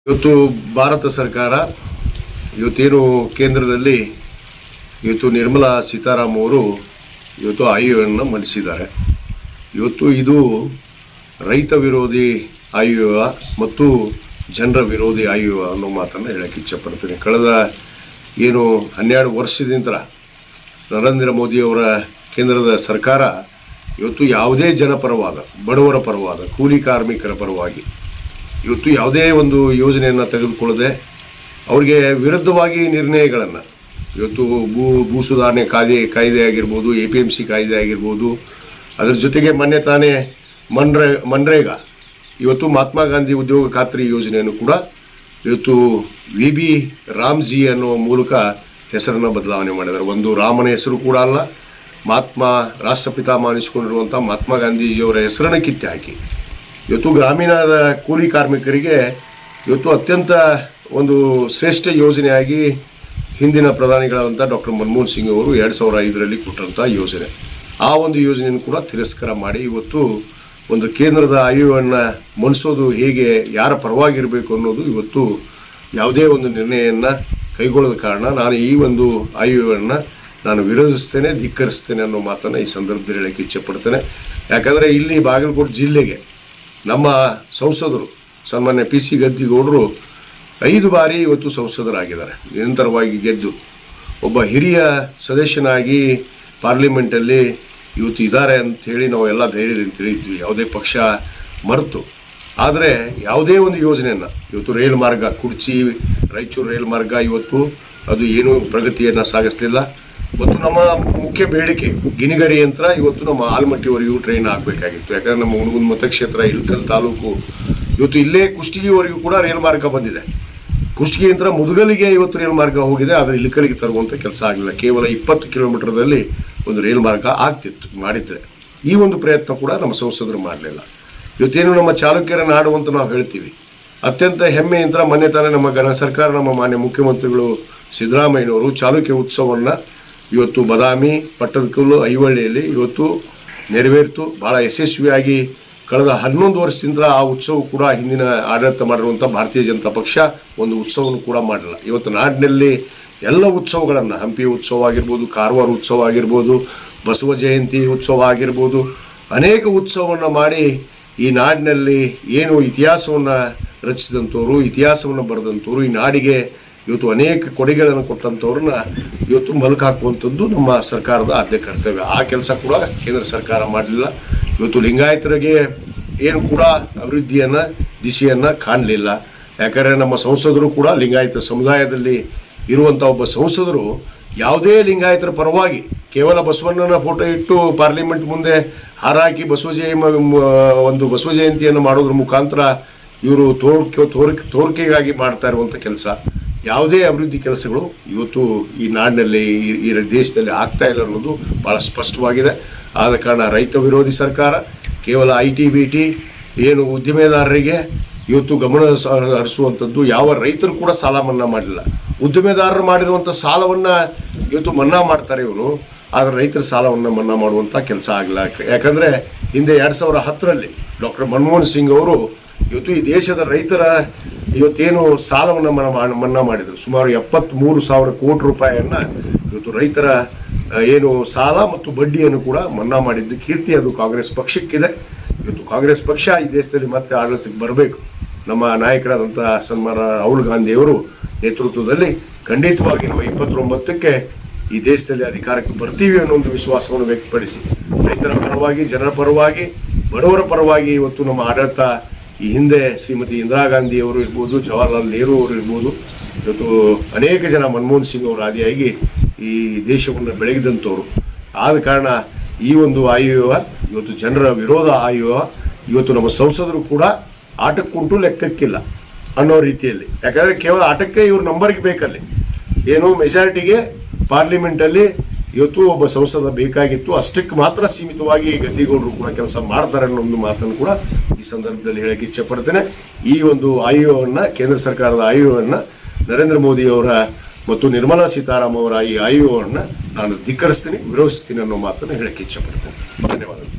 ಇವತ್ತು ಭಾರತ ಸರ್ಕಾರ ಇವತ್ತೇನು ಕೇಂದ್ರದಲ್ಲಿ ಇವತ್ತು ನಿರ್ಮಲಾ ಸೀತಾರಾಮ್ ಅವರು ಇವತ್ತು ಆಯವ್ಯಯವನ್ನು ಮಂಡಿಸಿದ್ದಾರೆ. ಇವತ್ತು ಇದು ರೈತ ವಿರೋಧಿ ಆಯವ್ಯಯ ಮತ್ತು ಜನರ ವಿರೋಧಿ ಆಯವ್ಯಯ ಅನ್ನೋ ಮಾತನ್ನು ಹೇಳಕ್ಕೆ ಇಚ್ಛಪಡ್ತೀನಿ. ಕಳೆದ ಏನು 12 ವರ್ಷದಿಂದ ನರೇಂದ್ರ ಮೋದಿಯವರ ಕೇಂದ್ರದ ಸರ್ಕಾರ ಇವತ್ತು ಯಾವುದೇ ಜನಪರವಾದ, ಬಡವರ ಪರವಾದ, ಕೂಲಿ ಕಾರ್ಮಿಕರ ಪರವಾಗಿ ಇವತ್ತು ಯಾವುದೇ ಒಂದು ಯೋಜನೆಯನ್ನು ತೆಗೆದುಕೊಳ್ಳದೆ ಅವರಿಗೆ ವಿರುದ್ಧವಾಗಿ ನಿರ್ಣಯಗಳನ್ನು ಇವತ್ತು ಭೂ ಸುಧಾರಣೆ ಕಾಯ್ದೆ ಆಗಿರ್ಬೋದು, APMC ಕಾಯ್ದೆ ಆಗಿರ್ಬೋದು, ಅದರ ಜೊತೆಗೆ ಮೊನ್ನೆ ತಾನೇ ಮನ್ರೇಗಾ ಇವತ್ತು ಮಹಾತ್ಮ ಗಾಂಧಿ ಉದ್ಯೋಗ ಖಾತ್ರಿ ಯೋಜನೆಯನ್ನು ಕೂಡ ಇವತ್ತು VB ರಾಮ್ಜಿ ಅನ್ನೋ ಮೂಲಕ ಹೆಸರನ್ನು ಬದಲಾವಣೆ ಮಾಡಿದ್ದಾರೆ. ಒಂದು ರಾಮನ ಹೆಸರು ಕೂಡ ಅಲ್ಲ, ರಾಷ್ಟ್ರಪಿತ ಅನಿಸಿಕೊಂಡಿರುವಂಥ ಮಹಾತ್ಮ ಗಾಂಧೀಜಿಯವರ ಹೆಸರನ್ನು ಕಿತ್ತು ಹಾಕಿ ಇವತ್ತು ಗ್ರಾಮೀಣದ ಕೂಲಿ ಕಾರ್ಮಿಕರಿಗೆ ಇವತ್ತು ಅತ್ಯಂತ ಒಂದು ಶ್ರೇಷ್ಠ ಯೋಜನೆಯಾಗಿ ಹಿಂದಿನ ಪ್ರಧಾನಿಗಳಾದಂಥ ಡಾಕ್ಟರ್ ಮನಮೋಹನ್ ಸಿಂಗ್ ಅವರು 2005ರಲ್ಲಿ ಕೊಟ್ಟಂಥ ಯೋಜನೆ, ಆ ಒಂದು ಯೋಜನೆಯನ್ನು ಕೂಡ ತಿರಸ್ಕಾರ ಮಾಡಿ ಇವತ್ತು ಒಂದು ಕೇಂದ್ರದ ಆಯವ್ಯಯವನ್ನು ಮಂಡಿಸೋದು ಹೇಗೆ, ಯಾರ ಪರವಾಗಿರಬೇಕು ಅನ್ನೋದು ಇವತ್ತು ಯಾವುದೇ ಒಂದು ನಿರ್ಣಯವನ್ನು ಕೈಗೊಳ್ಳದ ಕಾರಣ ನಾನು ಈ ಒಂದು ಆಯವ್ಯಯವನ್ನು ನಾನು ವಿರೋಧಿಸ್ತೇನೆ, ಧಿಕ್ಕರಿಸ್ತೇನೆ ಅನ್ನೋ ಮಾತನ್ನು ಈ ಸಂದರ್ಭದಲ್ಲಿ ಹೇಳಕ್ಕೆ ಇಚ್ಛೆಪಡ್ತೇನೆ. ಯಾಕಂದರೆ ಇಲ್ಲಿ ಬಾಗಲಕೋಟೆ ಜಿಲ್ಲೆಗೆ ನಮ್ಮ ಸಂಸದರು ಸನ್ಮಾನ್ಯ PC ಗದ್ದಿಗೌಡರು 5 ಬಾರಿ ಇವತ್ತು ಸಂಸದರಾಗಿದ್ದಾರೆ, ನಿರಂತರವಾಗಿ ಗೆದ್ದು ಒಬ್ಬ ಹಿರಿಯ ಸದಸ್ಯನಾಗಿ ಪಾರ್ಲಿಮೆಂಟಲ್ಲಿ ಇವತ್ತು ಇದ್ದಾರೆ ಅಂಥೇಳಿ ನಾವೆಲ್ಲ ಧೈರ್ಯದಿಂದ ತಿಳಿದ್ವಿ, ಯಾವುದೇ ಪಕ್ಷ ಮರೆತು. ಆದರೆ ಯಾವುದೇ ಒಂದು ಯೋಜನೆಯನ್ನು ಇವತ್ತು ರೈಲು ಮಾರ್ಗ, ಕುಡ್ಚಿ ರಾಯಚೂರು ರೈಲು ಮಾರ್ಗ ಇವತ್ತು ಅದು ಏನೂ ಪ್ರಗತಿಯನ್ನು ಸಾಗಿಸಲಿಲ್ಲ. ಇವತ್ತು ನಮ್ಮ ಮುಖ್ಯ ಬೇಡಿಕೆ ಗಿಣಿಗರಿ ಯಂತ್ರ ಇವತ್ತು ನಮ್ಮ ಆಲ್ಮಟ್ಟಿವರೆಗೂ ಟ್ರೈನ್ ಆಗಬೇಕಾಗಿತ್ತು. ಯಾಕಂದರೆ ನಮ್ಮ ಹುಣಗುಂದ ಮತಕ್ಷೇತ್ರ ಇಳಕಲ್ ತಾಲೂಕು ಇವತ್ತು ಇಲ್ಲೇ ಕುಷ್ಟಗಿವರೆಗೂ ಕೂಡ ರೈಲು ಮಾರ್ಗ ಬಂದಿದೆ. ಕುಷ್ಟಗಿ ಯಂತ್ರ ಮುದುಗಲಿಗೆ ಇವತ್ತು ರೈಲು ಮಾರ್ಗ ಹೋಗಿದೆ, ಆದರೆ ಇಳಕಲಿಗೆ ತರುವಂಥ ಕೆಲಸ ಆಗಲಿಲ್ಲ. ಕೇವಲ 20 ಕಿಲೋಮೀಟರ್ದಲ್ಲಿ ಒಂದು ರೈಲು ಮಾರ್ಗ ಆಗ್ತಿತ್ತು ಮಾಡಿದರೆ. ಈ ಒಂದು ಪ್ರಯತ್ನ ಕೂಡ ನಮ್ಮ ಸಂಸದರು ಮಾಡಲಿಲ್ಲ. ಇವತ್ತೇನು ನಮ್ಮ ಚಾಲುಕ್ಯರ ನಾಡು ಅಂತ ನಾವು ಹೇಳ್ತೀವಿ, ಅತ್ಯಂತ ಹೆಮ್ಮೆಯಿಂದ ಮೊನ್ನೆ ತಾನೇ ನಮ್ಮ ಸರ್ಕಾರ, ನಮ್ಮ ಮಾನ್ಯ ಮುಖ್ಯಮಂತ್ರಿಗಳು ಸಿದ್ದರಾಮಯ್ಯನವರು ಚಾಲುಕ್ಯ ಉತ್ಸವವನ್ನು ಇವತ್ತು ಬದಾಮಿ, ಪಟ್ಟದಕಲ್ಲು, ಐವಳ್ಳಿಯಲ್ಲಿ ಇವತ್ತು ನೆರವೇರಿತು. ಭಾಳ ಯಶಸ್ವಿಯಾಗಿ ಕಳೆದ 11 ವರ್ಷದಿಂದ ಆ ಉತ್ಸವ ಕೂಡ ಹಿಂದಿನ ಆಡಳಿತ ಮಾಡಿರುವಂಥ ಭಾರತೀಯ ಜನತಾ ಪಕ್ಷ ಒಂದು ಉತ್ಸವವನ್ನು ಕೂಡ ಮಾಡಲಿಲ್ಲ. ಇವತ್ತು ನಾಡಿನಲ್ಲಿ ಎಲ್ಲ ಉತ್ಸವಗಳನ್ನು, ಹಂಪಿ ಉತ್ಸವ ಆಗಿರ್ಬೋದು, ಕಾರವಾರ ಉತ್ಸವ ಆಗಿರ್ಬೋದು, ಬಸವ ಜಯಂತಿ ಉತ್ಸವ ಆಗಿರ್ಬೋದು, ಅನೇಕ ಉತ್ಸವವನ್ನು ಮಾಡಿ ಈ ನಾಡಿನಲ್ಲಿ ಏನು ಇತಿಹಾಸವನ್ನು ರಚಿಸಿದಂಥವ್ರು, ಇತಿಹಾಸವನ್ನು ಬರೆದಂಥವ್ರು, ಈ ನಾಡಿಗೆ ಇವತ್ತು ಅನೇಕ ಕೊಡುಗೆಗಳನ್ನು ಕೊಟ್ಟಂಥವ್ರನ್ನ ಇವತ್ತು ಮಲಕು ಹಾಕುವಂಥದ್ದು ನಮ್ಮ ಸರ್ಕಾರದ ಆದ್ಯ ಕರ್ತವ್ಯ. ಆ ಕೆಲಸ ಕೂಡ ಕೇಂದ್ರ ಸರ್ಕಾರ ಮಾಡಲಿಲ್ಲ. ಇವತ್ತು ಲಿಂಗಾಯತರಿಗೆ ಏನು ಕೂಡ ಅಭಿವೃದ್ಧಿಯನ್ನು, ದಿಶೆಯನ್ನು ಕಾಣಲಿಲ್ಲ. ಯಾಕಂದರೆ ನಮ್ಮ ಸಂಸದರು ಕೂಡ ಲಿಂಗಾಯತ ಸಮುದಾಯದಲ್ಲಿ ಇರುವಂಥ ಒಬ್ಬ ಸಂಸದರು ಯಾವುದೇ ಲಿಂಗಾಯತರ ಪರವಾಗಿ ಕೇವಲ ಬಸವಣ್ಣನ ಫೋಟೋ ಇಟ್ಟು ಪಾರ್ಲಿಮೆಂಟ್ ಮುಂದೆ ಹಾರಾಕಿ ಒಂದು ಬಸವ ಜಯಂತಿಯನ್ನು ಮಾಡೋದ್ರ ಮುಖಾಂತರ ಇವರು ತೋರಿಕೆಗಾಗಿ ಮಾಡ್ತಾ ಇರುವಂಥ ಕೆಲಸ, ಯಾವುದೇ ಅಭಿವೃದ್ಧಿ ಕೆಲಸಗಳು ಇವತ್ತು ಈ ನಾಡಿನಲ್ಲಿ, ಈ ದೇಶದಲ್ಲಿ ಆಗ್ತಾ ಇಲ್ಲ ಅನ್ನೋದು ಭಾಳ ಸ್ಪಷ್ಟವಾಗಿದೆ. ಆದ ಕಾರಣ ರೈತ ವಿರೋಧಿ ಸರ್ಕಾರ ಕೇವಲ IT BT ಏನು ಉದ್ದಿಮೆದಾರರಿಗೆ ಇವತ್ತು ಗಮನ ಹರಿಸುವಂಥದ್ದು, ಯಾವ ರೈತರು ಕೂಡ ಸಾಲ ಮನ್ನಾ ಮಾಡಲಿಲ್ಲ. ಉದ್ದಿಮೆದಾರರು ಮಾಡಿರುವಂಥ ಸಾಲವನ್ನು ಇವತ್ತು ಮನ್ನಾ ಮಾಡ್ತಾರೆ ಇವರು, ಆದರೆ ರೈತರ ಸಾಲವನ್ನು ಮನ್ನಾ ಮಾಡುವಂಥ ಕೆಲಸ ಆಗಿಲ್ಲ. ಯಾಕಂದರೆ ಹಿಂದೆ 2010ರಲ್ಲಿ ಡಾಕ್ಟರ್ ಮನಮೋಹನ್ ಸಿಂಗ್ ಅವರು ಇವತ್ತು ಈ ದೇಶದ ರೈತರ ಇವತ್ತೇನು ಸಾಲವನ್ನು ಮನ್ನಾ ಮಾಡಿದರು, ಸುಮಾರು 73,000 ಕೋಟಿ ರೂಪಾಯಿಯನ್ನು ಇವತ್ತು ರೈತರ ಏನು ಸಾಲ ಮತ್ತು ಬಡ್ಡಿಯನ್ನು ಕೂಡ ಮನ್ನಾ ಮಾಡಿದ್ದು ಕೀರ್ತಿ ಅದು ಕಾಂಗ್ರೆಸ್ ಪಕ್ಷಕ್ಕಿದೆ. ಇವತ್ತು ಕಾಂಗ್ರೆಸ್ ಪಕ್ಷ ಈ ದೇಶದಲ್ಲಿ ಮತ್ತೆ ಆಡಳಿತಕ್ಕೆ ಬರಬೇಕು. ನಮ್ಮ ನಾಯಕರಾದಂಥ ಸನ್ಮಾನ ರಾಹುಲ್ ಗಾಂಧಿಯವರು ನೇತೃತ್ವದಲ್ಲಿ ಖಂಡಿತವಾಗಿ ನಾವು 29ಕ್ಕೆ ಈ ದೇಶದಲ್ಲಿ ಅಧಿಕಾರಕ್ಕೆ ಬರ್ತೀವಿ ಅನ್ನೋ ಒಂದು ವಿಶ್ವಾಸವನ್ನು ವ್ಯಕ್ತಪಡಿಸಿ ರೈತರ ಪರವಾಗಿ, ಜನರ ಪರವಾಗಿ, ಬಡವರ ಪರವಾಗಿ ಇವತ್ತು ನಮ್ಮ ಆಡಳಿತ ಈ ಹಿಂದೆ ಶ್ರೀಮತಿ ಇಂದಿರಾ ಗಾಂಧಿಯವರು ಇರ್ಬೋದು, ಜವಾಹರ್ಲಾಲ್ ನೆಹರು ಅವರು ಇರ್ಬೋದು, ಇವತ್ತು ಅನೇಕ ಜನ ಮನಮೋಹನ್ ಸಿಂಗ್ ಅವರು ಆದಿಯಾಗಿ ಈ ದೇಶವನ್ನು ಬೆಳಗಿದಂಥವ್ರು. ಆದ ಕಾರಣ ಈ ಒಂದು ಆಯವ್ಯಯ ಇವತ್ತು ಜನರ ವಿರೋಧ ಆಯವ್ಯಯ. ಇವತ್ತು ನಮ್ಮ ಸಂಸದರು ಕೂಡ ಆಟಕ್ಕುಂಟು ಲೆಕ್ಕಕ್ಕಿಲ್ಲ ಅನ್ನೋ ರೀತಿಯಲ್ಲಿ, ಯಾಕಂದರೆ ಕೇವಲ ಆಟಕ್ಕೆ ಇವ್ರ ನಂಬರ್ಗೆ ಬೇಕಲ್ಲಿ, ಏನು ಮೆಜಾರಿಟಿಗೆ ಪಾರ್ಲಿಮೆಂಟಲ್ಲಿ ಇವತ್ತು ಒಬ್ಬ ಸಂಸದ ಬೇಕಾಗಿತ್ತು, ಅಷ್ಟಕ್ಕೆ ಮಾತ್ರ ಸೀಮಿತವಾಗಿ ಗದ್ದಿಗೌಡರು ಕೂಡ ಕೆಲಸ ಮಾಡ್ತಾರೆ ಅನ್ನೋ ಒಂದು ಮಾತನ್ನು ಕೂಡ ಈ ಸಂದರ್ಭದಲ್ಲಿ ಹೇಳಕ್ಕೆ ಇಚ್ಛೆಪಡ್ತೇನೆ. ಈ ಒಂದು ಆಯವ್ಯಯವನ್ನು, ಕೇಂದ್ರ ಸರ್ಕಾರದ ಆಯವ್ಯಯವನ್ನು, ನರೇಂದ್ರ ಮೋದಿಯವರ ಮತ್ತು ನಿರ್ಮಲಾ ಸೀತಾರಾಮ್ ಅವರ ಈ ಆಯವ್ಯಯವನ್ನು ನಾನು ಧಿಕ್ಕರಿಸ್ತೀನಿ, ವಿರೋಧಿಸ್ತೀನಿ ಅನ್ನೋ ಮಾತನ್ನು ಹೇಳಕ್ಕೆ ಇಚ್ಛೆಪಡ್ತೇನೆ. ಧನ್ಯವಾದಗಳು.